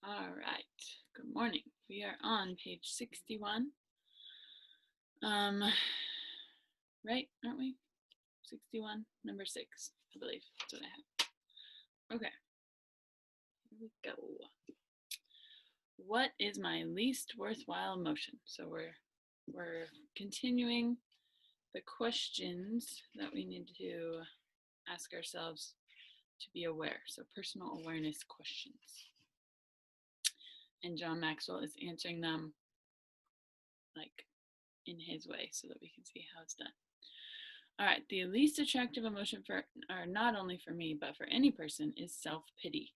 All right. Good morning. We are on page 61. Um, right, aren't we? 61, number 6, I believe. That's what I have. Okay, here we go. What is my least worthwhile emotion? So we're continuing the questions that we need to ask ourselves to be aware. So personal awareness questions. And John Maxwell is answering them like in his way so that we can see how it's done. All right, the least attractive emotion for, or not only for me, but for any person is self-pity.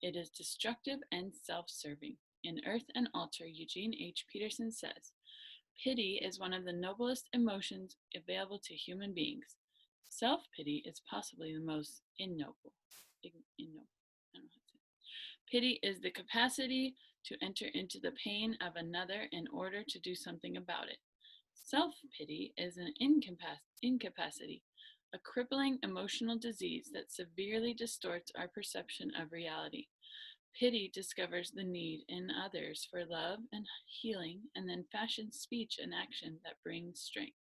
It is destructive and self-serving. In Earth and Altar, Eugene H. Peterson says, pity is one of the noblest emotions available to human beings. Self-pity is possibly the most ignoble. Ignoble. I don't know how to say it. Pity is the capacity to enter into the pain of another in order to do something about it. Self-pity is an incapacity, a crippling emotional disease that severely distorts our perception of reality. Pity discovers the need in others for love and healing and then fashions speech and action that brings strength.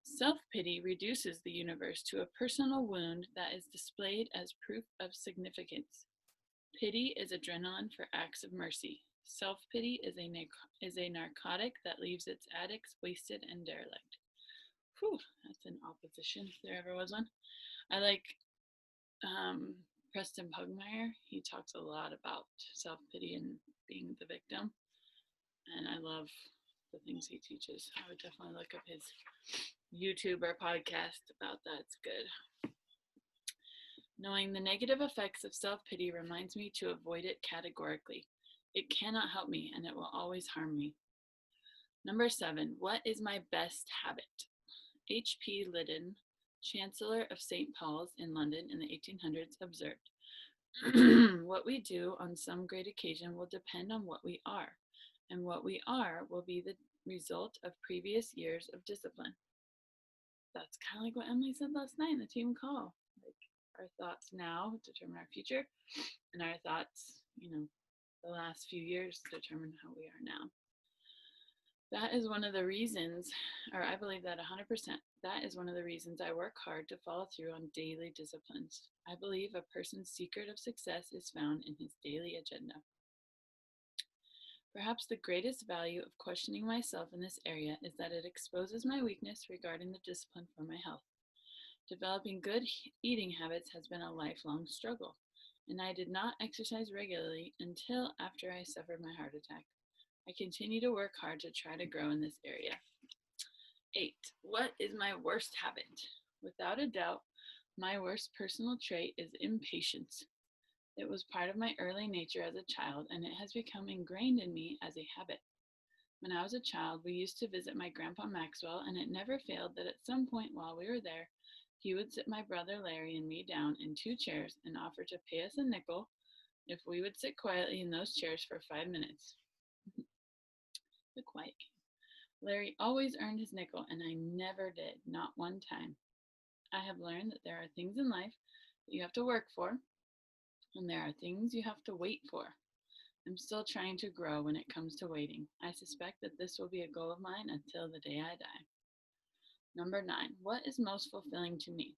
Self-pity reduces the universe to a personal wound that is displayed as proof of significance. Pity is adrenaline for acts of mercy. Self-pity is a narcotic that leaves its addicts wasted and derelict. Whew, that's an opposition if there ever was one. I like um, Preston Pugmire. He talks a lot about self-pity and being the victim, and I love the things he teaches. I would definitely look up his YouTube or podcast about that. It's good. Knowing the negative effects of self-pity reminds me to avoid it categorically. It cannot help me and it will always harm me. Number 7, what is my best habit? H.P. Liddon, Chancellor of St. Paul's in London in the 1800s, observed, what we do on some great occasion will depend on what we are, and what we are will be the result of previous years of discipline. That's kind of like what Emily said last night in the team call. Like, our thoughts now determine our future, and our thoughts, the last few years determine how we are now. That is one of the reasons, or I believe that 100%, that is one of the reasons I work hard to follow through on daily disciplines. I believe a person's secret of success is found in his daily agenda. Perhaps the greatest value of questioning myself in this area is that it exposes my weakness regarding the discipline for my health. Developing good eating habits has been a lifelong struggle, and I did not exercise regularly until after I suffered my heart attack. I continue to work hard to try to grow in this area. 8. What is my worst habit? Without a doubt, my worst personal trait is impatience. It was part of my early nature as a child, and it has become ingrained in me as a habit. When I was a child, we used to visit my grandpa Maxwell, and it never failed that at some point while we were there, he would sit my brother Larry and me down in 2 chairs and offer to pay us a nickel if we would sit quietly in those chairs for 5 minutes. The quiet game. Larry always earned his nickel, and I never did, not one time. I have learned that there are things in life that you have to work for, and there are things you have to wait for. I'm still trying to grow when it comes to waiting. I suspect that this will be a goal of mine until the day I die. Number 9, what is most fulfilling to me?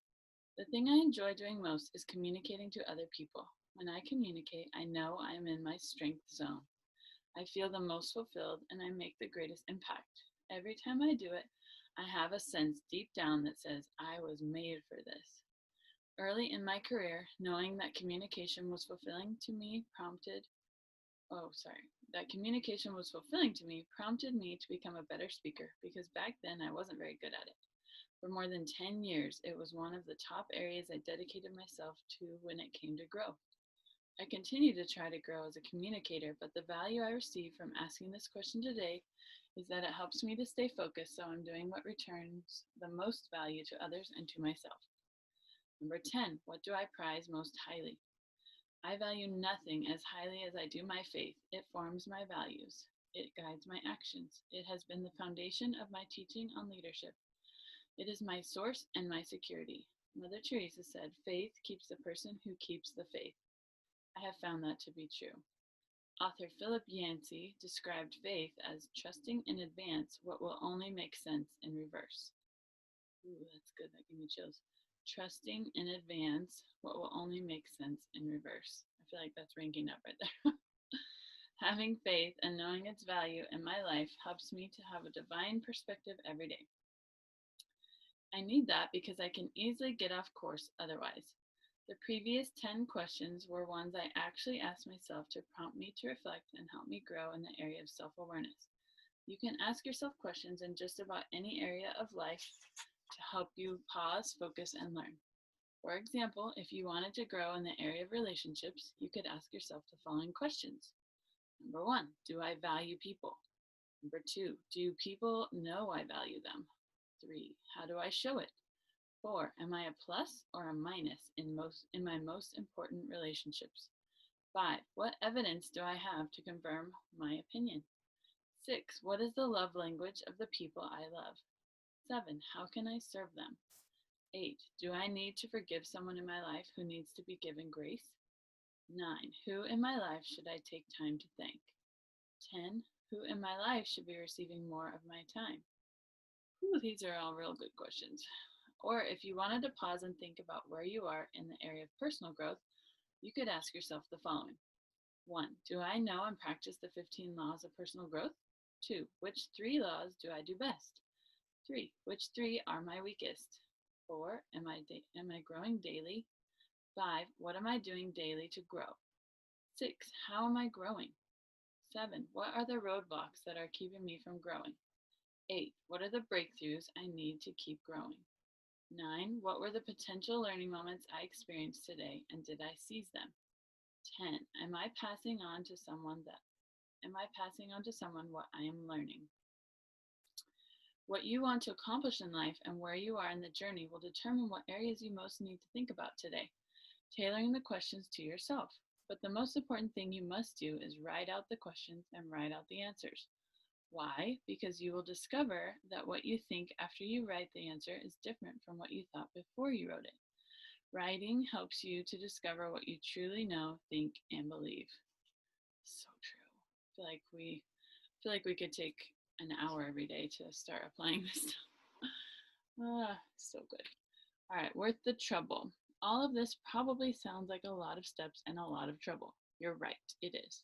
The thing I enjoy doing most is communicating to other people. When I communicate, I know I am in my strength zone. I feel the most fulfilled and I make the greatest impact. Every time I do it, I have a sense deep down that says I was made for this. Early in my career, knowing that communication was fulfilling to me prompted me to become a better speaker because back then I wasn't very good at it. For more than 10 years, it was one of the top areas I dedicated myself to when it came to growth. I continue to try to grow as a communicator, but the value I receive from asking this question today is that it helps me to stay focused so I'm doing what returns the most value to others and to myself. Number 10, what do I prize most highly? I value nothing as highly as I do my faith. It forms my values. It guides my actions. It has been the foundation of my teaching on leadership. It is my source and my security. Mother Teresa said, faith keeps the person who keeps the faith. I have found that to be true. Author Philip Yancey described faith as trusting in advance what will only make sense in reverse. Ooh, that's good. That gave me chills. Trusting in advance what will only make sense in reverse. I feel like that's ranking up right there. Having faith and knowing its value in my life helps me to have a divine perspective every day. I need that because I can easily get off course otherwise. The previous 10 questions were ones I actually asked myself to prompt me to reflect and help me grow in the area of self awareness. You can ask yourself questions in just about any area of life to help you pause, focus, and learn. For example, if you wanted to grow in the area of relationships, you could ask yourself the following questions. Number 1, do I value people? Number 2, do people know I value them? 3, how do I show it? 4, am I a plus or a minus in my most important relationships? 5, what evidence do I have to confirm my opinion? 6, what is the love language of the people I love? 7, how can I serve them? 8, do I need to forgive someone in my life who needs to be given grace? 9, who in my life should I take time to thank? 10, who in my life should be receiving more of my time? Ooh, these are all real good questions. Or if you wanted to pause and think about where you are in the area of personal growth, you could ask yourself the following. 1, do I know and practice the 15 laws of personal growth? 2, which 3 laws do I do best? 3, which 3 are my weakest? 4, am I growing daily? 5, what am I doing daily to grow? 6, how am I growing? 7, what are the roadblocks that are keeping me from growing? 8, what are the breakthroughs I need to keep growing? 9, what were the potential learning moments I experienced today and did I seize them? 10, am I passing on to someone what I am learning? What you want to accomplish in life and where you are in the journey will determine what areas you most need to think about today, tailoring the questions to yourself. But the most important thing you must do is write out the questions and write out the answers. Why? Because you will discover that what you think after you write the answer is different from what you thought before you wrote it. Writing helps you to discover what you truly know, think, and believe. So true. I feel like we could take an hour every day to start applying this stuff. So good. All right, worth the trouble. All of this probably sounds like a lot of steps and a lot of trouble. You're right, it is.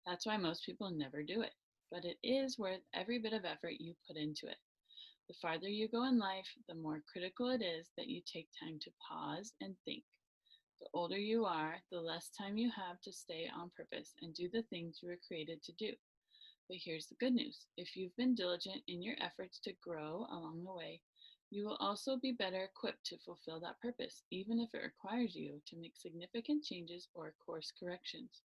That's why most people never do it. But it is worth every bit of effort you put into it. The farther you go in life, the more critical it is that you take time to pause and think. The older you are, the less time you have to stay on purpose and do the things you were created to do. But here's the good news. If you've been diligent in your efforts to grow along the way, you will also be better equipped to fulfill that purpose, even if it requires you to make significant changes or course corrections.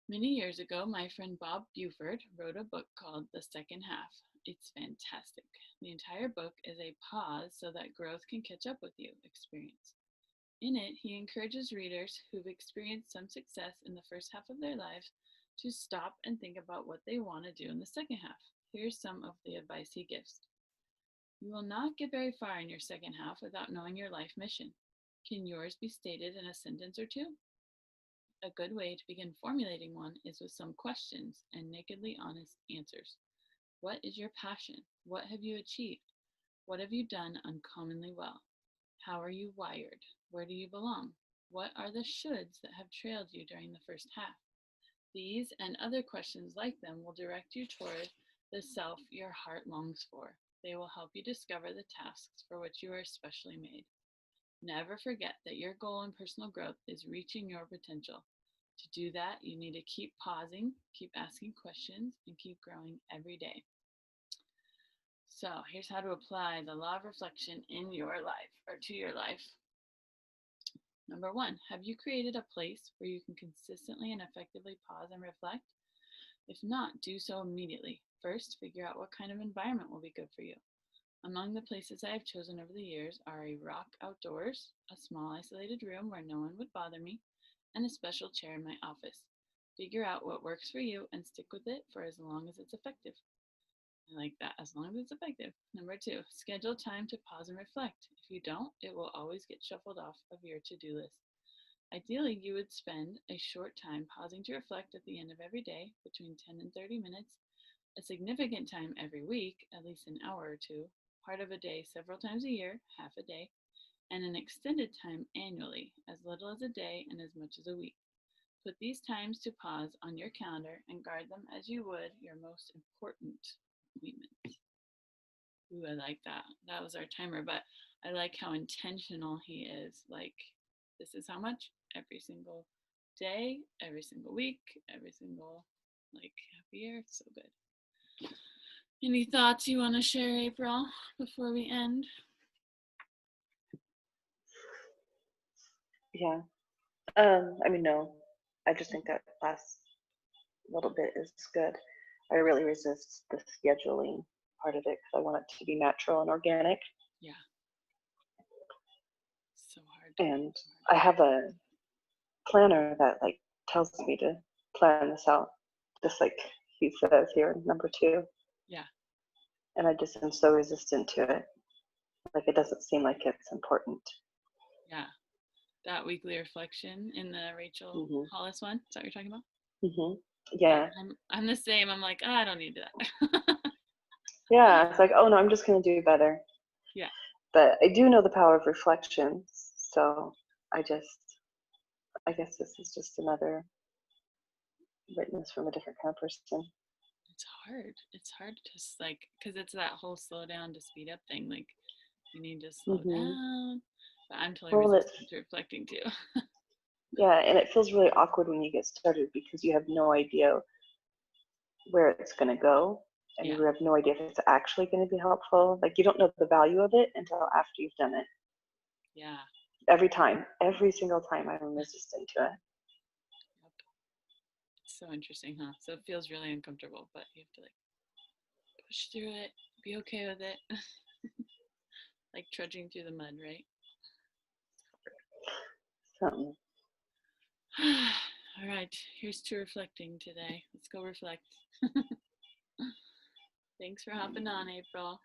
Many years ago, my friend Bob Buford wrote a book called The Second Half. It's fantastic. The entire book is a pause so that growth can catch up with you experience. In it, he encourages readers who've experienced some success in the first half of their lives to stop and think about what they want to do in the second half. Here's some of the advice he gives. You will not get very far in your second half without knowing your life mission. Can yours be stated in a sentence or two? A good way to begin formulating one is with some questions and nakedly honest answers. What is your passion? What have you achieved? What have you done uncommonly well? How are you wired? Where do you belong? What are the shoulds that have trailed you during the first half? These and other questions like them will direct you toward the self your heart longs for. They will help you discover the tasks for which you are especially made. Never forget that your goal in personal growth is reaching your potential. To do that, you need to keep pausing, keep asking questions, and keep growing every day. So here's how to apply the law of reflection in your life or to your life. Number 1, have you created a place where you can consistently and effectively pause and reflect? If not, do so immediately. First, figure out what kind of environment will be good for you. Among the places I have chosen over the years are a rock outdoors, a small isolated room where no one would bother me, and a special chair in my office. Figure out what works for you and stick with it for as long as it's effective. I like that, as long as it's effective. Number 2, schedule time to pause and reflect. If you don't, it will always get shuffled off of your to-do list. Ideally, you would spend a short time pausing to reflect at the end of every day, between 10 and 30 minutes, a significant time every week, at least an hour or two, part of a day several times a year, half a day, and an extended time annually, as little as a day and as much as a week. Put these times to pause on your calendar and guard them as you would your most important appointment. Ooh, I like that. That was our timer, but I like how intentional he is. Like, this is how much every single day, every single week, every single like half a year. So good. Any thoughts you want to share, April, before we end? Yeah. I mean, no. I just think that last little bit is good. I really resist the scheduling part of it because I want it to be natural and organic. Yeah. So hard. And I have a planner that like tells me to plan this out, just like he says here in number 2. Yeah. And I just am so resistant to it. Like it doesn't seem like it's important. Yeah. That weekly reflection in the Rachel Mm-hmm. Hollis one. Is that what you're talking about? Mm-hmm. Yeah. I'm the same. I'm like, oh, I don't need that. Yeah. It's like, oh no, I'm just gonna do better. Yeah. But I do know the power of reflection. So I guess this is just another witness from a different kind of person. It's hard. It's hard to like, because it's that whole slow down to speed up thing. Like, you need to slow Mm-hmm. down. But I'm totally Well, resistant to reflecting too. yeah, and it feels really awkward when you get started because you have no idea where it's going to go, and Yeah. you have no idea if it's actually going to be helpful. Like you don't know the value of it until after you've done it. Yeah. Every single time, I'm resistant to it. Yep. It's so interesting, huh? So it feels really uncomfortable, but you have to like push through it, be okay with it. Like trudging through the mud, right? So, All right, here's to reflecting today. Let's go reflect. Thanks for hopping on, April.